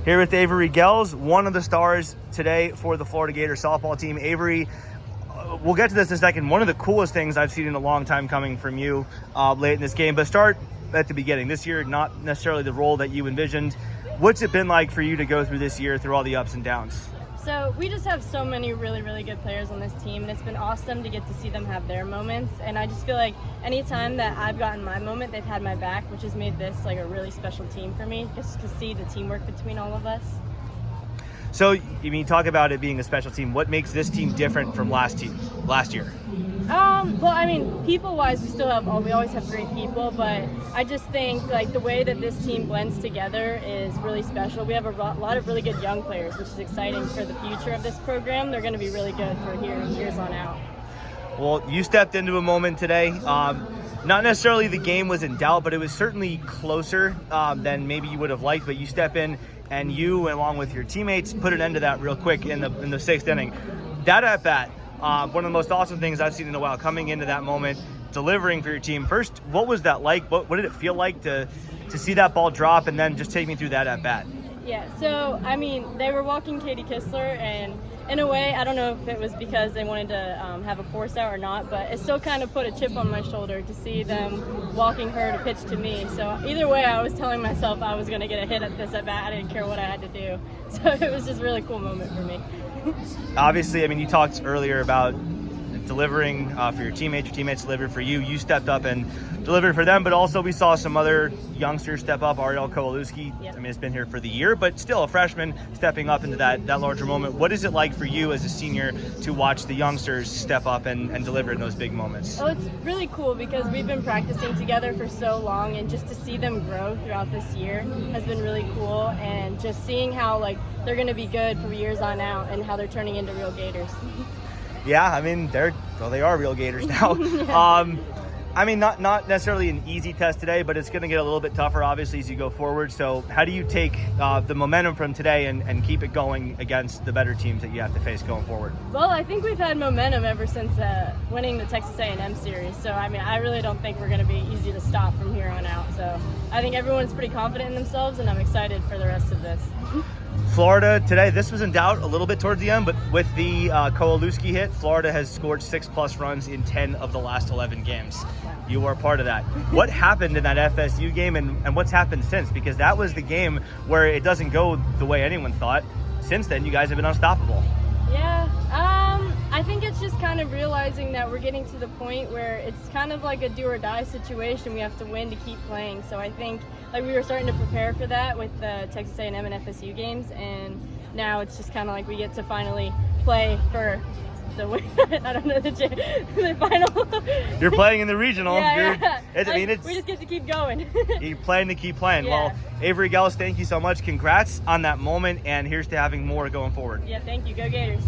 Here with Avery Goelz, one of the stars today for the Florida Gators softball team. Avery, we'll get to this in a second. One of the coolest things I've seen in a long time coming from you late in this game, but start at the beginning. This year, not necessarily the role that you envisioned. What's it been like for you to go through this year, through all the ups and downs? So we just have so many really, really good players on this team, and it's been awesome to get to see them have their moments. And I just feel like anytime that I've gotten my moment, they've had my back, which has made this like a really special team for me, just to see the teamwork between all of us. So, you talk about it being a special team. What makes this team different from last year? Well, I mean, people-wise, we always have great people, but I just think like the way that this team blends together is really special. We have a lot of really good young players, which is exciting for the future of this program. They're going to be really good for years on out. Well, you stepped into a moment today. Not necessarily the game was in doubt, but it was certainly closer than maybe you would have liked. But you step in, and you, along with your teammates, put an end to that real quick in the sixth inning. That at bat. One of the most awesome things I've seen in a while, coming into that moment, delivering for your team. First, what was that like? What did it feel like to see that ball drop, and then just take me through that at bat? Yeah, so, I mean, they were walking Katie Kistler, and in a way, I don't know if it was because they wanted to have a force out or not, but it still kind of put a chip on my shoulder to see them walking her to pitch to me. So either way, I was telling myself I was going to get a hit at this at bat. I didn't care what I had to do. So it was just a really cool moment for me. Obviously, I mean, you talked earlier about delivering for your teammates delivered for you. You stepped up and delivered for them, but also we saw some other youngsters step up. Ariel Kowalewski, yep. I mean, it's been here for the year, but still a freshman stepping up into that larger moment. What is it like for you as a senior to watch the youngsters step up and deliver in those big moments? Oh, it's really cool because we've been practicing together for so long, and just to see them grow throughout this year has been really cool, and just seeing how like they're going to be good for years on out and how they're turning into real Gators. Yeah, I mean, they are real Gators now. Yeah. I mean, not necessarily an easy test today, but it's going to get a little bit tougher, obviously, as you go forward. So how do you take the momentum from today and keep it going against the better teams that you have to face going forward? Well, I think we've had momentum ever since winning the Texas A&M series. So, I mean, I really don't think we're going to be easy to stop from here on out. So I think everyone's pretty confident in themselves, and I'm excited for the rest of this. Florida today, this was in doubt a little bit towards the end, but with the Kowalewski hit, Florida has scored 6+ runs in 10 of the last 11 games. You were a part of that. What happened in that FSU game, and what's happened since? Because that was the game where it doesn't go the way anyone thought. Since then, you guys have been unstoppable. Yeah, I think it's just kind of realizing that we're getting to the point where it's kind of like a do or die situation. We have to win to keep playing. So I think like we were starting to prepare for that with the Texas A&M and FSU games, and now it's just kind of like we get to finally play for the I don't know, the final. You're playing in the regional. Yeah. We just get to keep going. You're playing to keep playing. Yeah. Well, Avery Goelz, thank you so much. Congrats on that moment, and here's to having more going forward. Yeah, thank you. Go Gators.